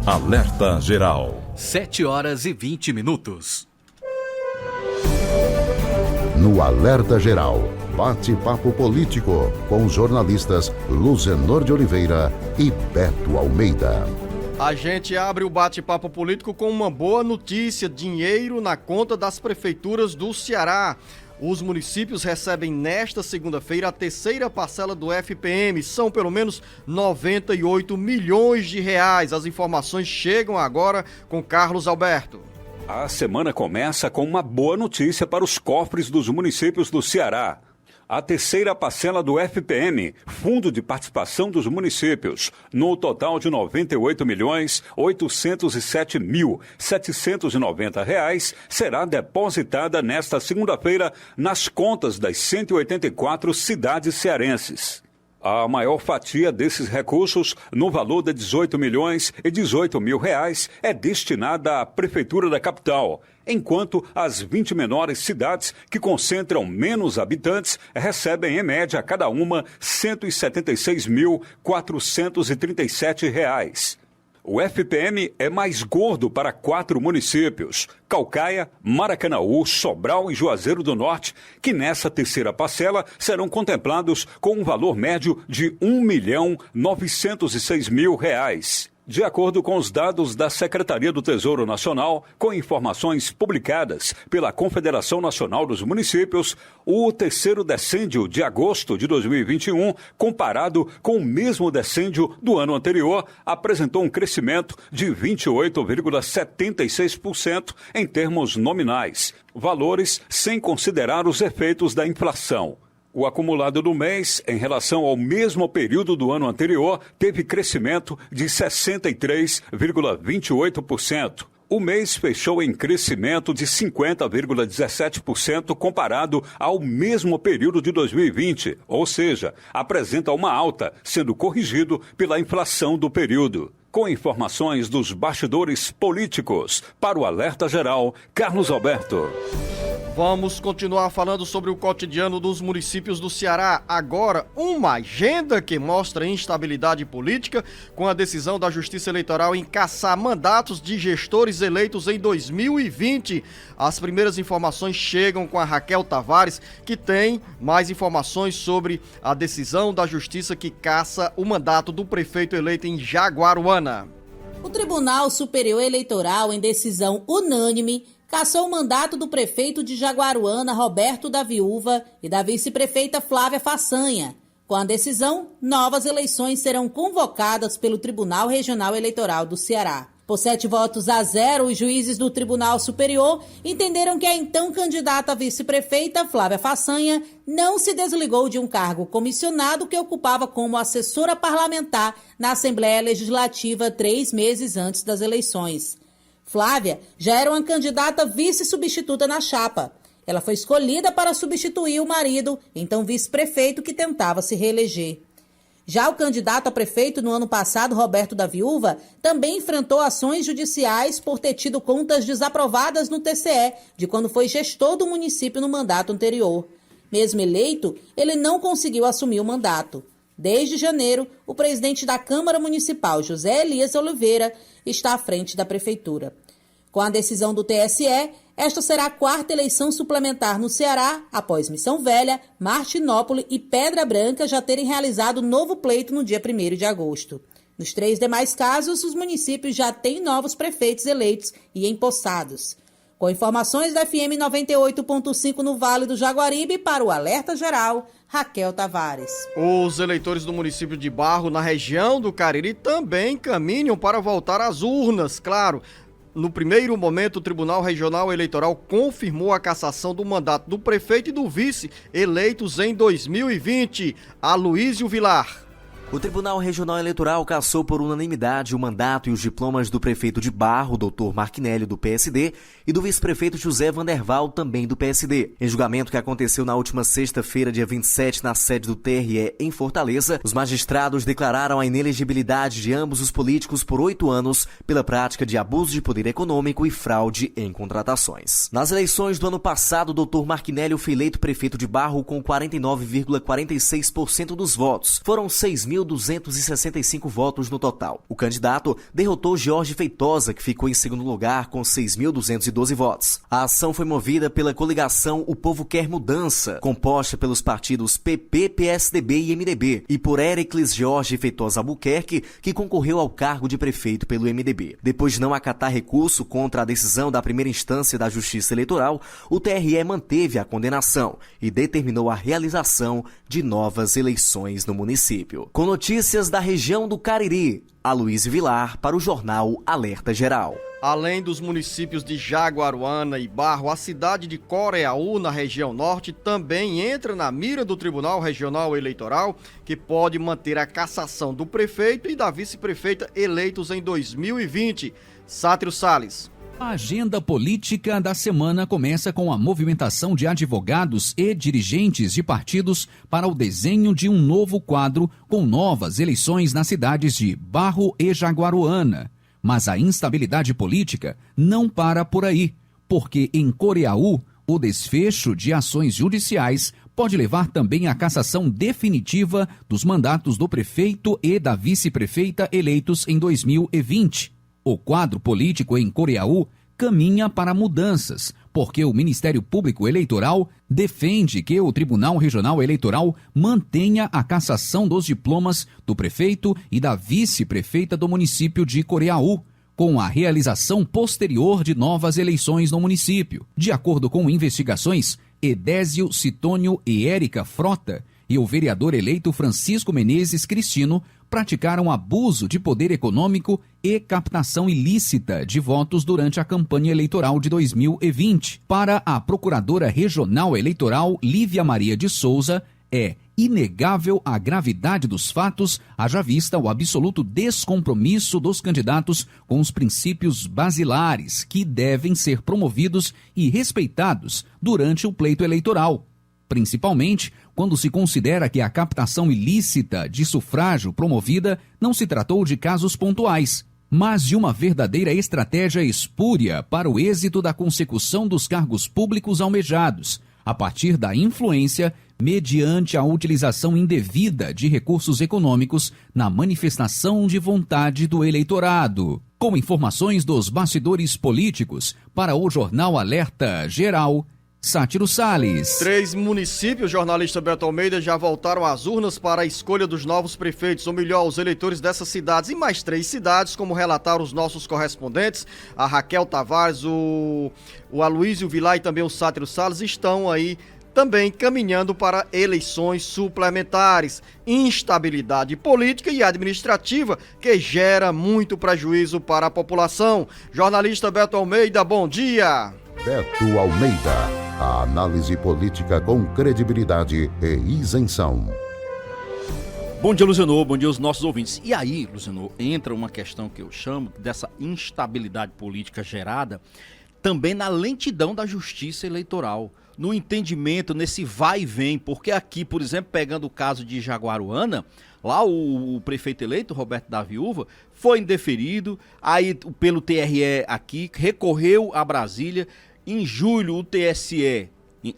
Alerta Geral. 7h20. No Alerta Geral, bate-papo político com os jornalistas Luzenor de Oliveira e Beto Almeida. A gente abre o bate-papo político com uma boa notícia: dinheiro na conta das prefeituras do Ceará. Os municípios recebem nesta segunda-feira a terceira parcela do FPM. São pelo menos 98 milhões de reais. As informações chegam agora com Carlos Alberto. A semana começa com uma boa notícia para os cofres dos municípios do Ceará. A terceira parcela do FPM, Fundo de Participação dos Municípios, no total de R$ 98.807.790, será depositada nesta segunda-feira nas contas das 184 cidades cearenses. A maior fatia desses recursos, no valor de R$ 18.018.000, é destinada à Prefeitura da capital, enquanto as 20 menores cidades, que concentram menos habitantes, recebem em média cada uma R$ 176.437. O FPM é mais gordo para 4 municípios, Caucaia, Maracanaú, Sobral e Juazeiro do Norte, que nessa terceira parcela serão contemplados com um valor médio de R$ 1.906.000. De acordo com os dados da Secretaria do Tesouro Nacional, com informações publicadas pela Confederação Nacional dos Municípios, o terceiro decêndio de agosto de 2021, comparado com o mesmo decêndio do ano anterior, apresentou um crescimento de 28,76% em termos nominais, valores sem considerar os efeitos da inflação. O acumulado do mês, em relação ao mesmo período do ano anterior, teve crescimento de 63,28%. O mês fechou em crescimento de 50,17% comparado ao mesmo período de 2020, ou seja, apresenta uma alta, sendo corrigido pela inflação do período. Com informações dos bastidores políticos, para o Alerta Geral, Carlos Alberto. Vamos continuar falando sobre o cotidiano dos municípios do Ceará. Agora, uma agenda que mostra instabilidade política com a decisão da Justiça Eleitoral em cassar mandatos de gestores eleitos em 2020. As primeiras informações chegam com a Raquel Tavares, que tem mais informações sobre a decisão da Justiça que caça o mandato do prefeito eleito em Jaguaruana. O Tribunal Superior Eleitoral, em decisão unânime, cassou o mandato do prefeito de Jaguaruana, Roberto da Viúva, e da vice-prefeita Flávia Façanha. Com a decisão, novas eleições serão convocadas pelo Tribunal Regional Eleitoral do Ceará. Por 7-0, os juízes do Tribunal Superior entenderam que a então candidata a vice-prefeita, Flávia Façanha, não se desligou de um cargo comissionado que ocupava como assessora parlamentar na Assembleia Legislativa 3 meses antes das eleições. Flávia já era uma candidata vice-substituta na chapa. Ela foi escolhida para substituir o marido, então vice-prefeito, que tentava se reeleger. Já o candidato a prefeito no ano passado, Roberto da Viúva, também enfrentou ações judiciais por ter tido contas desaprovadas no TCE de quando foi gestor do município no mandato anterior. Mesmo eleito, ele não conseguiu assumir o mandato. Desde janeiro, o presidente da Câmara Municipal, José Elias Oliveira, está à frente da prefeitura. Com a decisão do TSE, esta será a 4ª eleição suplementar no Ceará, após Missão Velha, Martinópole e Pedra Branca já terem realizado novo pleito no dia 1º de agosto. Nos 3 demais casos, os municípios já têm novos prefeitos eleitos e empossados. Com informações da FM 98.5 no Vale do Jaguaribe, para o Alerta Geral, Raquel Tavares. Os eleitores do município de Barro, na região do Cariri, também caminham para voltar às urnas, claro. No primeiro momento, o Tribunal Regional Eleitoral confirmou a cassação do mandato do prefeito e do vice eleitos em 2020. Aloísio Vilar. O Tribunal Regional Eleitoral cassou por unanimidade o mandato e os diplomas do prefeito de Barro, Dr. Marquinélio, do PSD, e do vice-prefeito José Vanderval, também do PSD. Em julgamento que aconteceu na última sexta-feira, dia 27, na sede do TRE em Fortaleza, os magistrados declararam a inelegibilidade de ambos os políticos por 8 anos pela prática de abuso de poder econômico e fraude em contratações. Nas eleições do ano passado, o Dr. Marquinélio foi eleito prefeito de Barro com 49,46% dos votos. Foram 6.000 6.265 votos no total. O candidato derrotou Jorge Feitosa, que ficou em segundo lugar com 6.212 votos. A ação foi movida pela coligação O Povo Quer Mudança, composta pelos partidos PP, PSDB e MDB, e por Éricles Jorge Feitosa Albuquerque, que concorreu ao cargo de prefeito pelo MDB. Depois de não acatar recurso contra a decisão da primeira instância da Justiça Eleitoral, o TRE manteve a condenação e determinou a realização de novas eleições no município. Com notícias da região do Cariri, Aloysio Vilar para o jornal Alerta Geral. Além dos municípios de Jaguaruana e Barro, a cidade de Coreaú, na região norte, também entra na mira do Tribunal Regional Eleitoral, que pode manter a cassação do prefeito e da vice-prefeita eleitos em 2020. Sátiro Salles. A agenda política da semana começa com a movimentação de advogados e dirigentes de partidos para o desenho de um novo quadro com novas eleições nas cidades de Barro e Jaguaruana. Mas a instabilidade política não para por aí, porque em Coreaú, o desfecho de ações judiciais pode levar também à cassação definitiva dos mandatos do prefeito e da vice-prefeita eleitos em 2020. O quadro político em Coreaú caminha para mudanças, porque o Ministério Público Eleitoral defende que o Tribunal Regional Eleitoral mantenha a cassação dos diplomas do prefeito e da vice-prefeita do município de Coreaú, com a realização posterior de novas eleições no município. De acordo com investigações, Edésio Citônio e Érica Frota e o vereador eleito Francisco Menezes Cristino praticaram abuso de poder econômico e captação ilícita de votos durante a campanha eleitoral de 2020. Para a Procuradora Regional Eleitoral Lívia Maria de Souza, é inegável a gravidade dos fatos, haja vista o absoluto descompromisso dos candidatos com os princípios basilares que devem ser promovidos e respeitados durante o pleito eleitoral, principalmente quando se considera que a captação ilícita de sufrágio promovida não se tratou de casos pontuais, mas de uma verdadeira estratégia espúria para o êxito da consecução dos cargos públicos almejados, a partir da influência mediante a utilização indevida de recursos econômicos na manifestação de vontade do eleitorado. Com informações dos bastidores políticos, para o Jornal Alerta Geral, Sátiro Salles. 3 municípios, jornalista Beto Almeida, já voltaram às urnas para a escolha dos novos prefeitos, ou melhor, os eleitores dessas cidades. E mais 3 cidades, como relataram os nossos correspondentes, a Raquel Tavares, o Aloysio Vilar e também o Sátiro Salles, estão aí também caminhando para eleições suplementares. Instabilidade política e administrativa que gera muito prejuízo para a população. Jornalista Beto Almeida, bom dia. Beto Almeida. A análise política com credibilidade e isenção. Bom dia, Luciano. Bom dia aos nossos ouvintes. E aí, Luciano, entra uma questão que eu chamo dessa instabilidade política gerada também na lentidão da justiça eleitoral, no entendimento, nesse vai e vem, porque aqui, por exemplo, pegando o caso de Jaguaruana, lá o prefeito eleito, Roberto da Viúva, foi indeferido, aí pelo TRE aqui, recorreu a Brasília. Em julho, o TSE,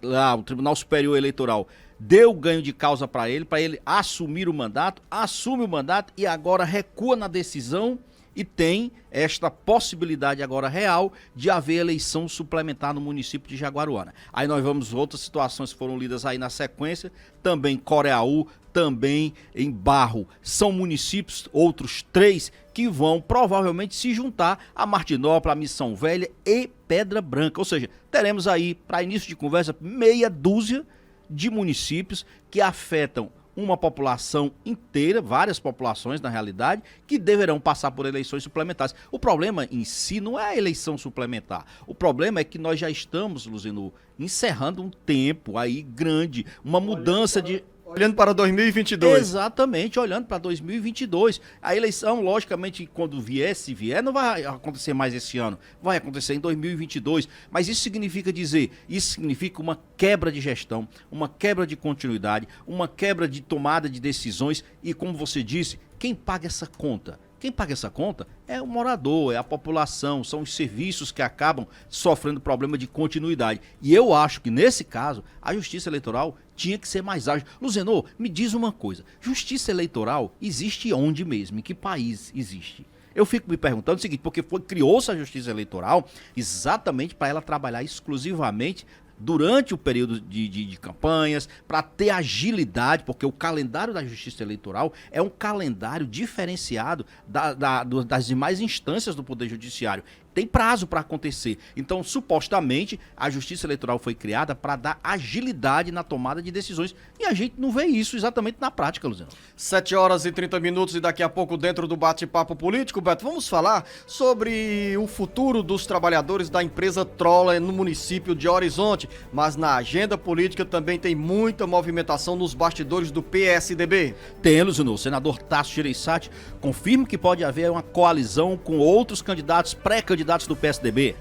lá, o Tribunal Superior Eleitoral, deu ganho de causa para ele assumir o mandato, assume o mandato e agora recua na decisão e tem esta possibilidade agora real de haver eleição suplementar no município de Jaguaruana. Aí nós vamos outras situações que foram lidas aí na sequência, também Coreaú, também em Barro. São municípios, outros 3, que vão provavelmente se juntar a Martinópolis, a Missão Velha e Pedra Branca. Ou seja, teremos aí, para início de conversa, meia dúzia de municípios que afetam uma população inteira, várias populações na realidade, que deverão passar por eleições suplementares. O problema em si não é a eleição suplementar. O problema é que nós já estamos, Luzino, encerrando um tempo aí grande, uma mudança de... Olhando para 2022. Exatamente, olhando para 2022. A eleição, logicamente, quando vier, se vier, não vai acontecer mais esse ano. Vai acontecer em 2022. Mas isso significa uma quebra de gestão, uma quebra de continuidade, uma quebra de tomada de decisões. E como você disse, quem paga essa conta? Quem paga essa conta é o morador, é a população, são os serviços que acabam sofrendo problema de continuidade. E eu acho que, nesse caso, a Justiça Eleitoral tinha que ser mais ágil. Luzenor, me diz uma coisa, justiça eleitoral existe onde mesmo? Em que país existe? Eu fico me perguntando o seguinte, porque criou-se a justiça eleitoral exatamente para ela trabalhar exclusivamente durante o período de campanhas, para ter agilidade, porque o calendário da justiça eleitoral é um calendário diferenciado das demais instâncias do Poder Judiciário. Tem prazo para acontecer. Então, supostamente, a justiça eleitoral foi criada para dar agilidade na tomada de decisões. E a gente não vê isso exatamente na prática, Luciano. 7h30 e daqui a pouco dentro do bate-papo político, Beto, vamos falar sobre o futuro dos trabalhadores da empresa Troller no município de Horizonte. Mas na agenda política também tem muita movimentação nos bastidores do PSDB. Tem, Luciano. O senador Tasso Gereissati confirma que pode haver uma coalizão com outros candidatos, pré-candidatos do PSDB.